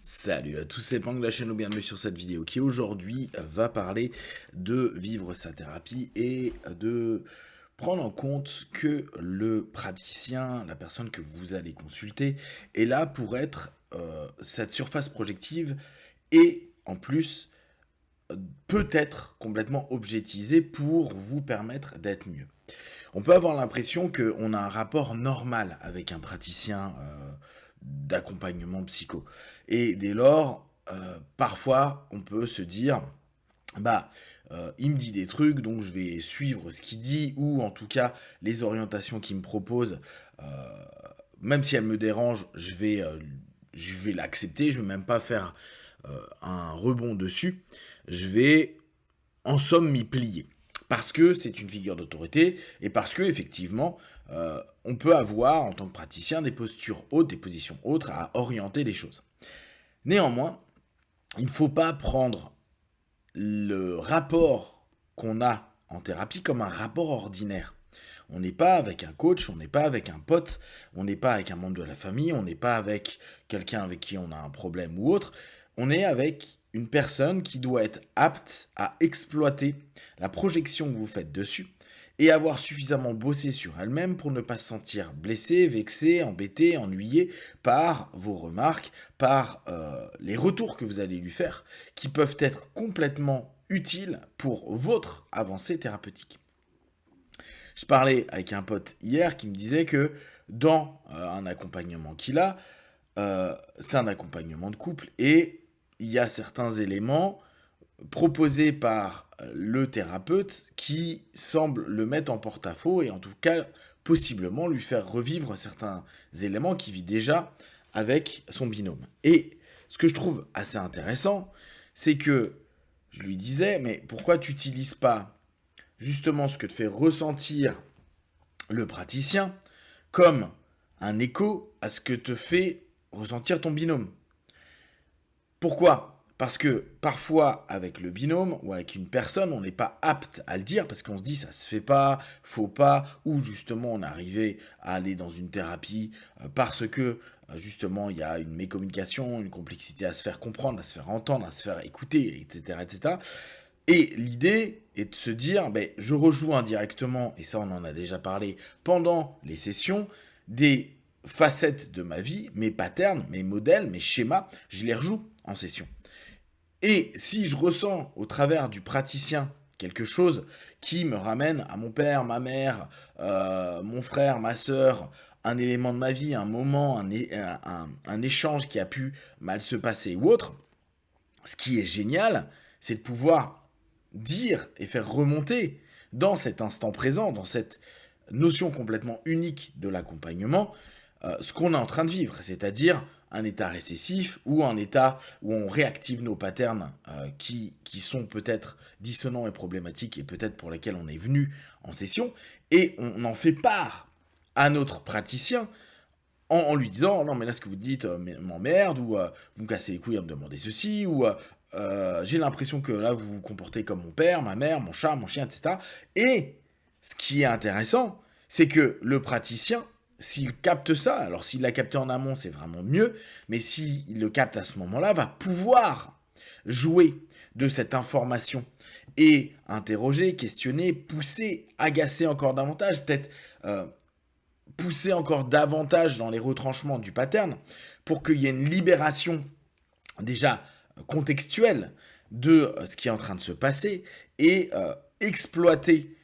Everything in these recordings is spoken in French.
Salut à tous, c'est Planck de la chaîne, bienvenue sur cette vidéo qui aujourd'hui va parler de vivre sa thérapie et de prendre en compte que le praticien, la personne que vous allez consulter, est là pour être cette surface projective et en plus peut être complètement objetisé pour vous permettre d'être mieux. On peut avoir l'impression qu'on a un rapport normal avec un praticien d'accompagnement psycho. Et dès lors, parfois, on peut se dire, il me dit des trucs, donc je vais suivre ce qu'il dit, ou en tout cas, les orientations qu'il me propose, euh, même si elles me dérangent, je vais l'accepter, je vais même pas faire un rebond dessus, je vais en somme m'y plier. Parce que c'est une figure d'autorité et parce que effectivement, on peut avoir en tant que praticien des postures hautes, des positions hautes à orienter les choses. Néanmoins, il ne faut pas prendre le rapport qu'on a en thérapie comme un rapport ordinaire. On n'est pas avec un coach, on n'est pas avec un pote, on n'est pas avec un membre de la famille, on n'est pas avec quelqu'un avec qui on a un problème ou autre. On est avec une personne qui doit être apte à exploiter la projection que vous faites dessus et avoir suffisamment bossé sur elle-même pour ne pas se sentir blessé, vexé, embêté, ennuyé par vos remarques, par les retours que vous allez lui faire, qui peuvent être complètement utiles pour votre avancée thérapeutique. Je parlais avec un pote hier qui me disait que dans un accompagnement qu'il a, c'est un accompagnement de couple et il y a certains éléments proposés par le thérapeute qui semblent le mettre en porte-à-faux et en tout cas possiblement lui faire revivre certains éléments qu'il vit déjà avec son binôme. Et ce que je trouve assez intéressant, c'est que je lui disais, mais pourquoi tu n'utilises pas justement ce que te fait ressentir le praticien comme un écho à ce que te fait ressentir ton binôme. Pourquoi ? Parce que parfois, avec le binôme ou avec une personne, on n'est pas apte à le dire parce qu'on se dit ça se fait pas, faut pas, ou justement on est arrivé à aller dans une thérapie parce que justement il y a une mécommunication, une complexité à se faire comprendre, à se faire entendre, à se faire écouter, etc. etc. Et l'idée est de se dire, je rejoue indirectement, et ça on en a déjà parlé pendant les sessions, des facettes de ma vie, mes patterns, mes modèles, mes schémas, je les rejoue en session. Et si je ressens au travers du praticien quelque chose qui me ramène à mon père, ma mère, mon frère, ma sœur, un élément de ma vie, un moment, un échange qui a pu mal se passer ou autre, ce qui est génial, c'est de pouvoir dire et faire remonter dans cet instant présent, dans cette notion complètement unique de l'accompagnement, ce qu'on est en train de vivre, c'est-à-dire un état récessif ou un état où on réactive nos patterns qui sont peut-être dissonants et problématiques et peut-être pour lesquels on est venu en session, et on en fait part à notre praticien en lui disant non mais là ce que vous dites m'emmerde ou vous me cassez les couilles à me demander ceci ou j'ai l'impression que là vous vous comportez comme mon père, ma mère, mon chat, mon chien, etc. Et ce qui est intéressant, c'est que le praticien, s'il capte ça, alors s'il l'a capté en amont, c'est vraiment mieux, mais s'il le capte à ce moment-là, va pouvoir jouer de cette information et interroger, questionner, pousser, agacer encore davantage, peut-être pousser encore davantage dans les retranchements du pattern pour qu'il y ait une libération déjà contextuelle de ce qui est en train de se passer et exploiter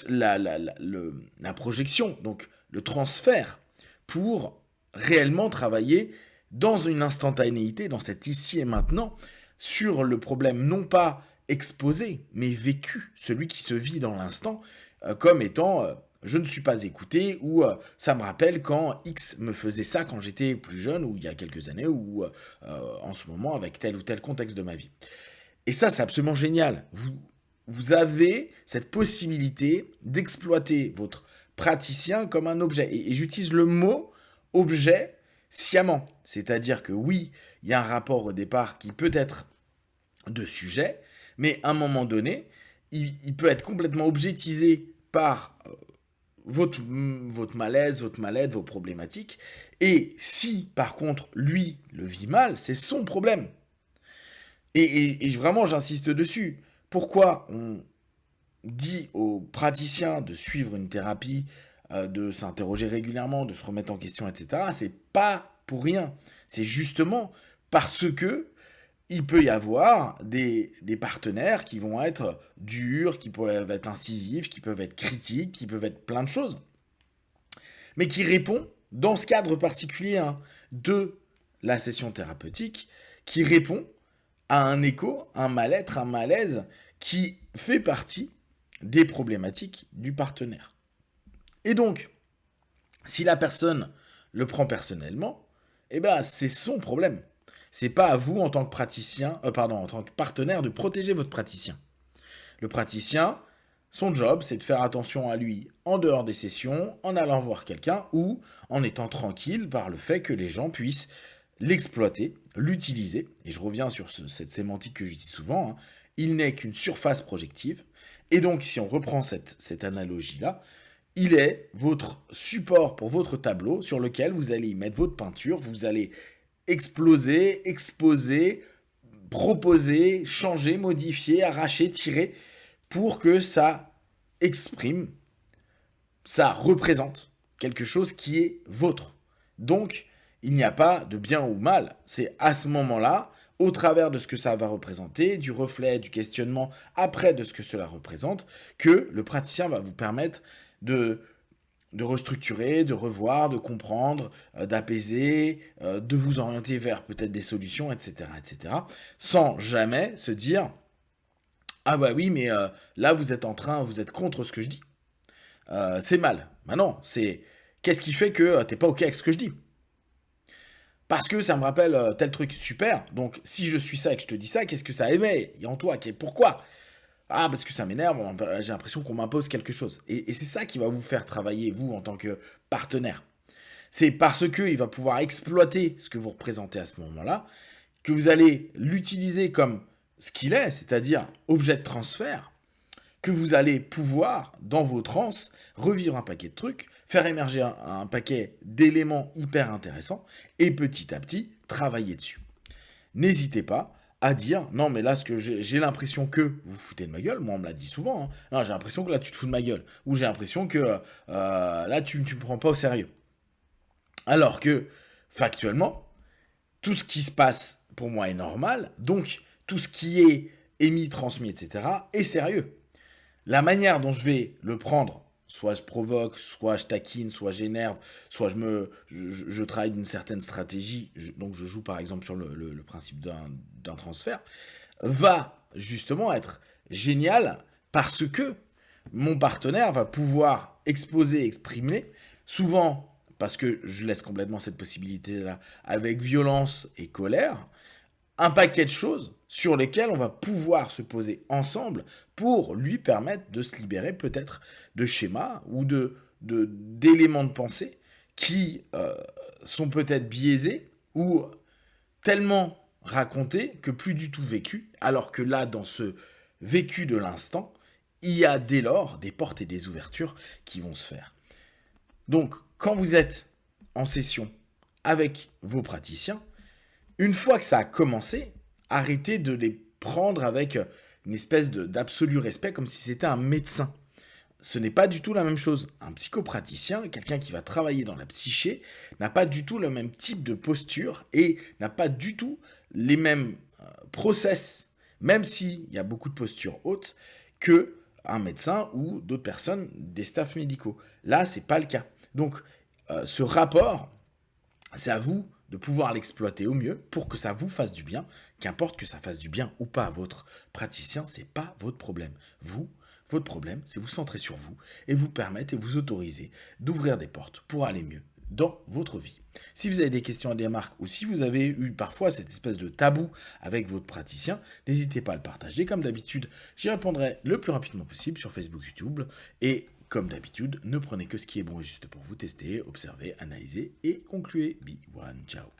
la projection, donc le transfert, pour réellement travailler dans une instantanéité, dans cet ici et maintenant, sur le problème non pas exposé, mais vécu, celui qui se vit dans l'instant, comme étant je ne suis pas écouté, ou ça me rappelle quand X me faisait ça quand j'étais plus jeune, ou il y a quelques années, ou en ce moment avec tel ou tel contexte de ma vie. Et ça, c'est absolument génial. Vous avez cette possibilité d'exploiter votre praticien comme un objet. Et j'utilise le mot objet sciemment. C'est-à-dire que oui, il y a un rapport au départ qui peut être de sujet, mais à un moment donné, il peut être complètement objetisé par votre malaise, votre mal-être, vos problématiques. Et si, par contre, lui le vit mal, c'est son problème. Et vraiment, j'insiste dessus. Pourquoi on dit aux praticiens de suivre une thérapie, de s'interroger régulièrement, de se remettre en question, etc. C'est pas pour rien. C'est justement parce que il peut y avoir des partenaires qui vont être durs, qui peuvent être incisifs, qui peuvent être critiques, qui peuvent être plein de choses. Mais qui répond, dans ce cadre particulier de la session thérapeutique, qui répond à un écho, un mal-être, un malaise qui fait partie des problématiques du partenaire. Et donc, si la personne le prend personnellement, eh ben c'est son problème. C'est pas à vous en tant que praticien, en tant que partenaire de protéger votre praticien. Le praticien, son job, c'est de faire attention à lui en dehors des sessions, en allant voir quelqu'un ou en étant tranquille par le fait que les gens puissent l'exploiter, l'utiliser. Et je reviens sur cette sémantique que je dis souvent. Il n'est qu'une surface projective. Et donc, si on reprend cette analogie-là, il est votre support pour votre tableau sur lequel vous allez y mettre votre peinture, vous allez exploser, exposer, proposer, changer, modifier, arracher, tirer, pour que ça exprime, ça représente quelque chose qui est vôtre. Donc, il n'y a pas de bien ou mal. C'est à ce moment-là, au travers de ce que ça va représenter, du reflet, du questionnement, après de ce que cela représente, que le praticien va vous permettre de restructurer, de revoir, de comprendre, d'apaiser, de vous orienter vers peut-être des solutions, etc., sans jamais se dire « Ah bah oui, mais là, vous êtes contre ce que je dis. C'est mal. » Bah non, c'est « Qu'est-ce qui fait que t'es pas OK avec ce que je dis ?» Parce que ça me rappelle tel truc, super. Donc, si je suis ça et que je te dis ça, qu'est-ce que ça émet en toi? Pourquoi? Ah, parce que ça m'énerve, j'ai l'impression qu'on m'impose quelque chose. Et c'est ça qui va vous faire travailler, vous, en tant que partenaire. C'est parce qu'il va pouvoir exploiter ce que vous représentez à ce moment-là, que vous allez l'utiliser comme ce qu'il est, c'est-à-dire objet de transfert, que vous allez pouvoir, dans vos trans, revivre un paquet de trucs, faire émerger un paquet d'éléments hyper intéressants, et petit à petit, travailler dessus. N'hésitez pas à dire, non mais là j'ai l'impression que vous foutez de ma gueule, moi on me l'a dit souvent, non j'ai l'impression que là tu te fous de ma gueule, ou j'ai l'impression que là tu me prends pas au sérieux. Alors que, factuellement, tout ce qui se passe pour moi est normal, donc tout ce qui est émis, transmis, etc. est sérieux. La manière dont je vais le prendre, soit je provoque, soit je taquine, soit j'énerve, soit je travaille d'une certaine stratégie, donc je joue par exemple sur le principe d'un transfert, va justement être génial parce que mon partenaire va pouvoir exposer, exprimer, souvent parce que je laisse complètement cette possibilité-là, avec violence et colère, un paquet de choses sur lesquelles on va pouvoir se poser ensemble pour lui permettre de se libérer peut-être de schémas ou d'éléments de pensée qui sont peut-être biaisés ou tellement racontés que plus du tout vécus, alors que là, dans ce vécu de l'instant, il y a dès lors des portes et des ouvertures qui vont se faire. Donc, quand vous êtes en session avec vos praticiens, une fois que ça a commencé, arrêtez de les prendre avec une espèce d'absolu respect, comme si c'était un médecin. Ce n'est pas du tout la même chose. Un psychopraticien, quelqu'un qui va travailler dans la psyché, n'a pas du tout le même type de posture et n'a pas du tout les mêmes process, même s'il y a beaucoup de postures hautes, que un médecin ou d'autres personnes, des staffs médicaux. Là, c'est pas le cas. Donc, ce rapport, c'est à vous de pouvoir l'exploiter au mieux pour que ça vous fasse du bien. Qu'importe que ça fasse du bien ou pas à votre praticien, c'est pas votre problème. Votre problème, c'est vous centrer sur vous et vous permettre et vous autoriser d'ouvrir des portes pour aller mieux dans votre vie. Si vous avez des questions à des remarques ou si vous avez eu parfois cette espèce de tabou avec votre praticien, n'hésitez pas à le partager. Comme d'habitude, j'y répondrai le plus rapidement possible sur Facebook, YouTube. Et comme d'habitude, ne prenez que ce qui est bon et juste pour vous, tester, observer, analyser et concluez. Be one, ciao.